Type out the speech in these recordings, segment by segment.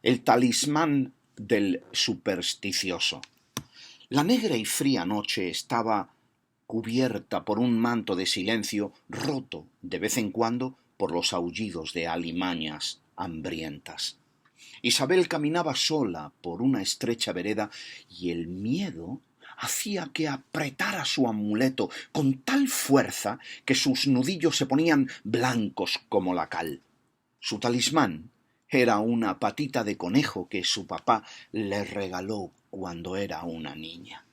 El talismán del supersticioso. La negra y fría noche estaba cubierta por un manto de silencio roto de vez en cuando por los aullidos de alimañas hambrientas. Isabel caminaba sola por una estrecha vereda y el miedo hacía que apretara su amuleto con tal fuerza que sus nudillos se ponían blancos como la cal. Su talismán era una patita de conejo que su papá le regaló cuando era una niña.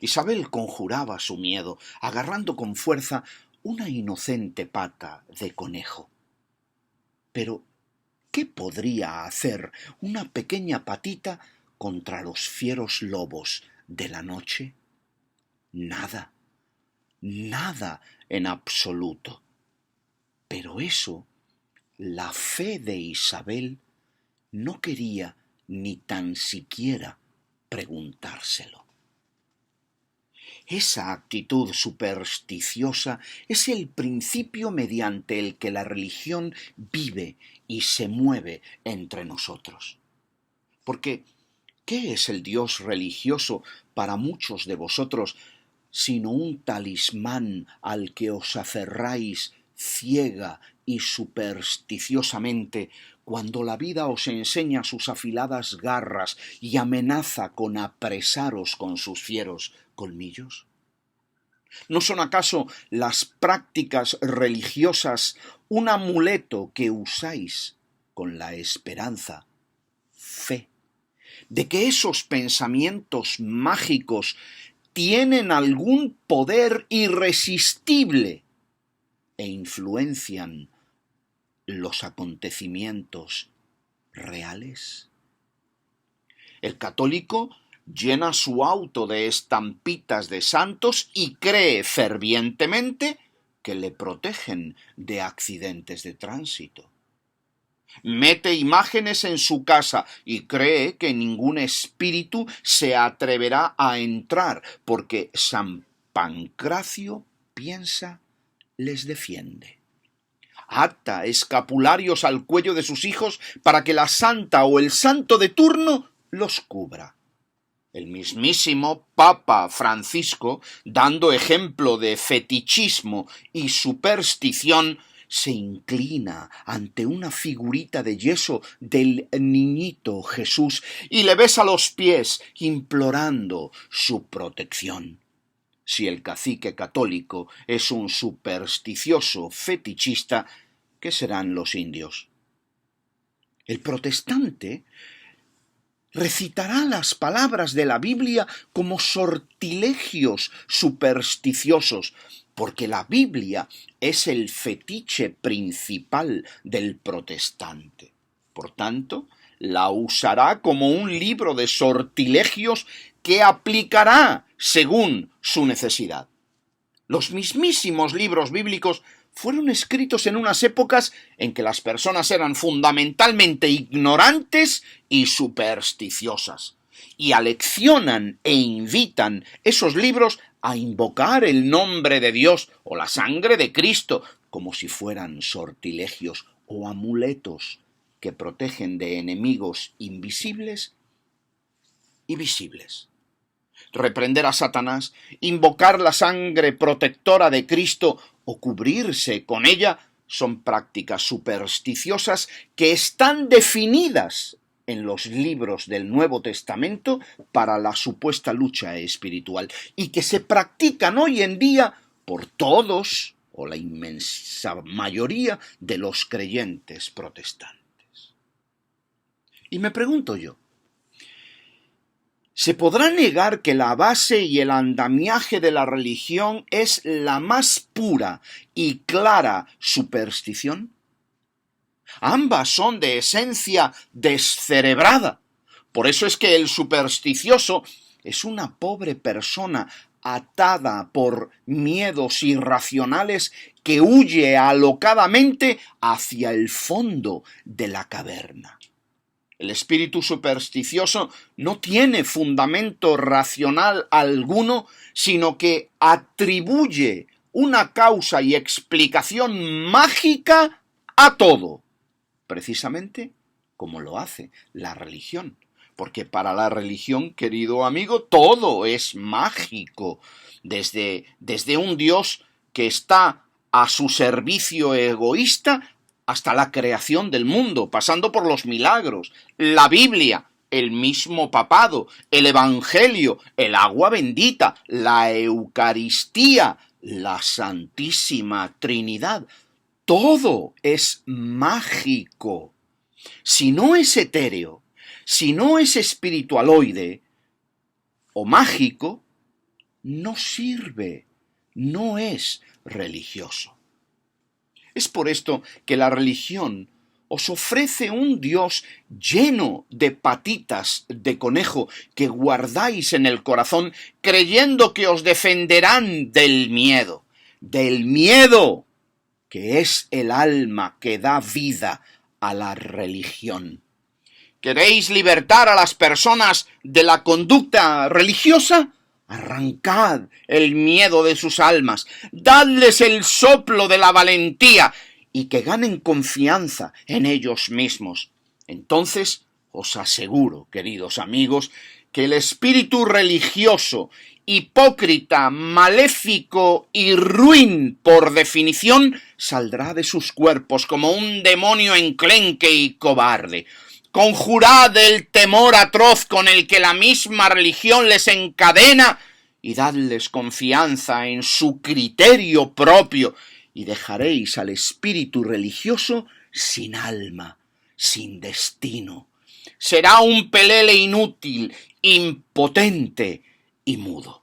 Isabel conjuraba su miedo, agarrando con fuerza una inocente pata de conejo. Pero, ¿qué podría hacer una pequeña patita contra los fieros lobos de la noche? Nada, nada en absoluto. Pero eso, la fe de Isabel no quería ni tan siquiera preguntárselo. Esa actitud supersticiosa es el principio mediante el que la religión vive y se mueve entre nosotros. Porque, ¿qué es el Dios religioso para muchos de vosotros sino un talismán al que os aferráis ciega y supersticiosamente cuando la vida os enseña sus afiladas garras y amenaza con apresaros con sus fieros colmillos? ¿No son acaso las prácticas religiosas un amuleto que usáis con la esperanza, fe, de que esos pensamientos mágicos tienen algún poder irresistible e influencian los acontecimientos reales? El católico llena su auto de estampitas de santos y cree fervientemente que le protegen de accidentes de tránsito. Mete imágenes en su casa y cree que ningún espíritu se atreverá a entrar porque San Pancracio piensa les defiende. Ata escapularios al cuello de sus hijos para que la santa o el santo de turno los cubra. El mismísimo Papa Francisco, dando ejemplo de fetichismo y superstición, se inclina ante una figurita de yeso del niñito Jesús y le besa los pies, implorando su protección. Si el cacique católico es un supersticioso fetichista, ¿qué serán los indios? El protestante recitará las palabras de la Biblia como sortilegios supersticiosos, porque la Biblia es el fetiche principal del protestante. Por tanto, la usará como un libro de sortilegios que aplicará según su necesidad. Los mismísimos libros bíblicos fueron escritos en unas épocas en que las personas eran fundamentalmente ignorantes y supersticiosas, y aleccionan e invitan esos libros a invocar el nombre de Dios o la sangre de Cristo como si fueran sortilegios o amuletos que protegen de enemigos invisibles y visibles. Reprender a Satanás, invocar la sangre protectora de Cristo o cubrirse con ella son prácticas supersticiosas que están definidas en los libros del Nuevo Testamento para la supuesta lucha espiritual y que se practican hoy en día por todos o la inmensa mayoría de los creyentes protestantes. Y me pregunto yo, ¿se podrá negar que la base y el andamiaje de la religión es la más pura y clara superstición? Ambas son de esencia descerebrada. Por eso es que el supersticioso es una pobre persona atada por miedos irracionales que huye alocadamente hacia el fondo de la caverna. El espíritu supersticioso no tiene fundamento racional alguno, sino que atribuye una causa y explicación mágica a todo, precisamente como lo hace la religión. Porque para la religión, querido amigo, todo es mágico. Desde un Dios que está a su servicio egoísta hasta la creación del mundo, pasando por los milagros, la Biblia, el mismo papado, el Evangelio, el agua bendita, la Eucaristía, la Santísima Trinidad. Todo es mágico. Si no es etéreo, si no es espiritualoide o mágico, no sirve, no es religioso. Es por esto que la religión os ofrece un Dios lleno de patitas de conejo que guardáis en el corazón creyendo que os defenderán del miedo que es el alma que da vida a la religión. ¿Queréis libertar a las personas de la conducta religiosa? Arrancad el miedo de sus almas, dadles el soplo de la valentía y que ganen confianza en ellos mismos. Entonces, os aseguro, queridos amigos, que el espíritu religioso, hipócrita, maléfico y ruin por definición, saldrá de sus cuerpos como un demonio enclenque y cobarde. Conjurad el temor atroz con el que la misma religión les encadena y dadles confianza en su criterio propio y dejaréis al espíritu religioso sin alma, sin destino. Será un pelele inútil, impotente y mudo.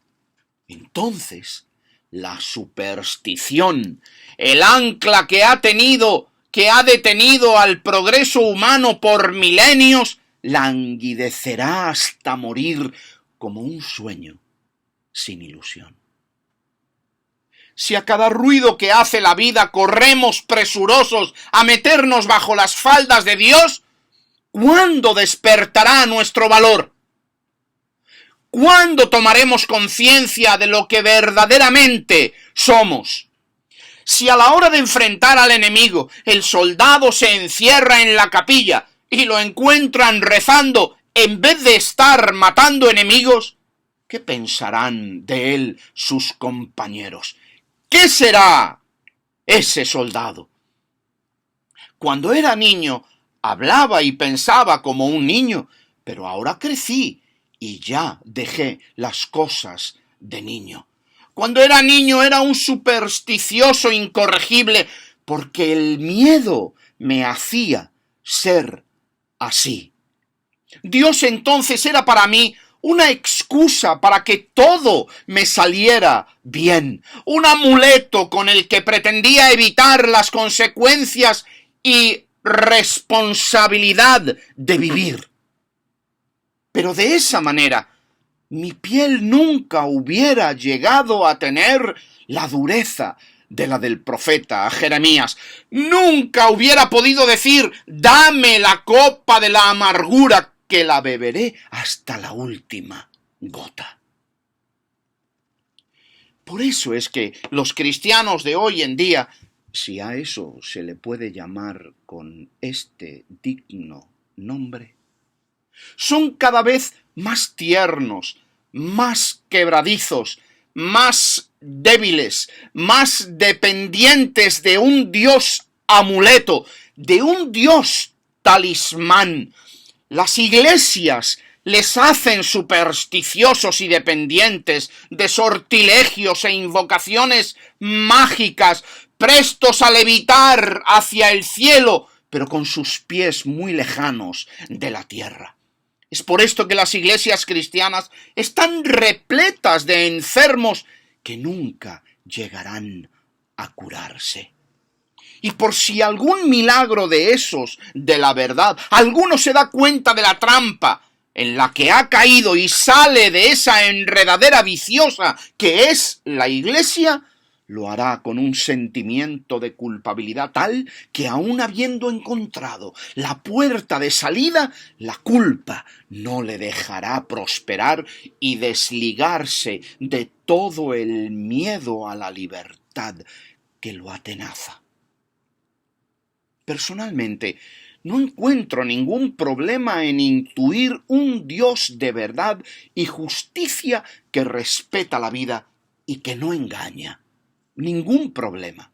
Entonces, la superstición, el ancla que ha detenido al progreso humano por milenios, languidecerá hasta morir como un sueño sin ilusión. Si a cada ruido que hace la vida corremos presurosos a meternos bajo las faldas de Dios, ¿cuándo despertará nuestro valor? ¿Cuándo tomaremos conciencia de lo que verdaderamente somos? Si a la hora de enfrentar al enemigo, el soldado se encierra en la capilla y lo encuentran rezando en vez de estar matando enemigos, ¿qué pensarán de él sus compañeros? ¿Qué será ese soldado? Cuando era niño, hablaba y pensaba como un niño, pero ahora crecí y ya dejé las cosas de niño. Cuando era niño era un supersticioso incorregible porque el miedo me hacía ser así. Dios entonces era para mí una excusa para que todo me saliera bien, un amuleto con el que pretendía evitar las consecuencias y responsabilidad de vivir. Pero de esa manera, mi piel nunca hubiera llegado a tener la dureza de la del profeta Jeremías. Nunca hubiera podido decir, dame la copa de la amargura, que la beberé hasta la última gota. Por eso es que los cristianos de hoy en día, si a eso se le puede llamar con este digno nombre, son cada vez más tiernos, más quebradizos, más débiles, más dependientes de un Dios amuleto, de un Dios talismán. Las iglesias les hacen supersticiosos y dependientes de sortilegios e invocaciones mágicas, prestos a levitar hacia el cielo, pero con sus pies muy lejanos de la tierra. Es por esto que las iglesias cristianas están repletas de enfermos que nunca llegarán a curarse. Y por si algún milagro de esos, de la verdad, alguno se da cuenta de la trampa en la que ha caído y sale de esa enredadera viciosa que es la iglesia, lo hará con un sentimiento de culpabilidad tal que aun habiendo encontrado la puerta de salida, la culpa no le dejará prosperar y desligarse de todo el miedo a la libertad que lo atenaza. Personalmente, No encuentro ningún problema en intuir un Dios de verdad y justicia que respeta la vida y que no engaña. Ningún problema.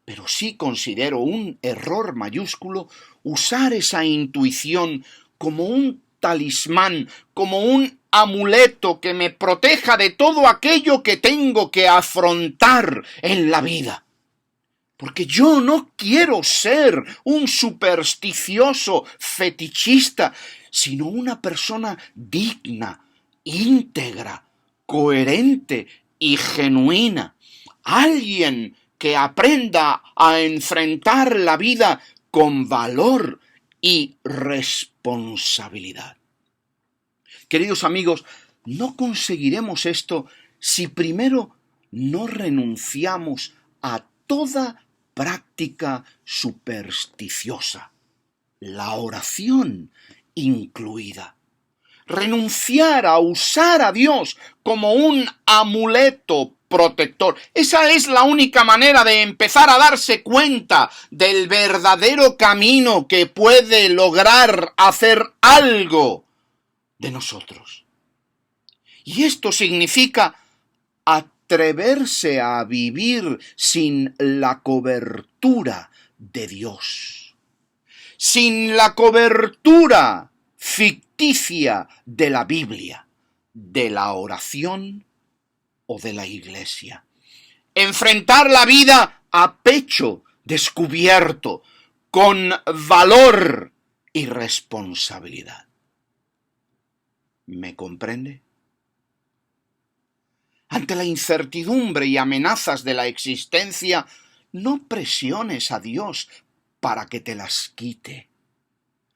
Pero sí considero un error mayúsculo usar esa intuición como un talismán, como un amuleto que me proteja de todo aquello que tengo que afrontar en la vida. Porque yo no quiero ser un supersticioso fetichista, sino una persona digna, íntegra, coherente y genuina. Alguien que aprenda a enfrentar la vida con valor y responsabilidad. Queridos amigos, no conseguiremos esto si primero no renunciamos a toda práctica supersticiosa, la oración incluida. Renunciar a usar a Dios como un amuleto protector. Esa es la única manera de empezar a darse cuenta del verdadero camino que puede lograr hacer algo de nosotros. Y esto significa atreverse a vivir sin la cobertura de Dios, sin la cobertura ficticia de la Biblia, de la oración o de la iglesia. Enfrentar la vida a pecho descubierto, con valor y responsabilidad. ¿Me comprende? Ante la incertidumbre y amenazas de la existencia, no presiones a Dios para que te las quite.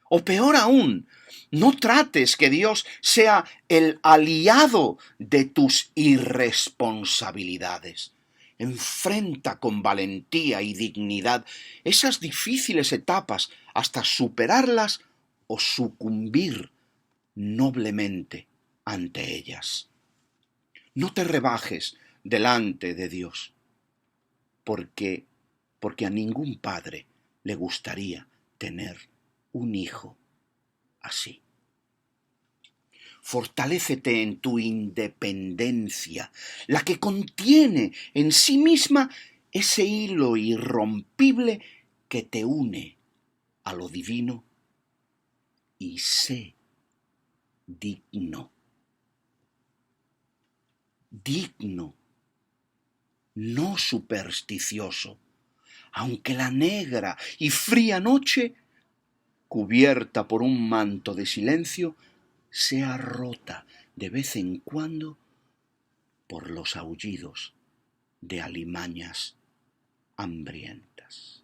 O peor aún, no trates que Dios sea el aliado de tus irresponsabilidades. Enfrenta con valentía y dignidad esas difíciles etapas hasta superarlas o sucumbir noblemente ante ellas. No te rebajes delante de Dios, porque a ningún padre le gustaría tener un hijo así. Fortalécete en tu independencia, la que contiene en sí misma ese hilo irrompible que te une a lo divino, y sé digno. Digno, no supersticioso, aunque la negra y fría noche, cubierta por un manto de silencio, sea rota de vez en cuando por los aullidos de alimañas hambrientas.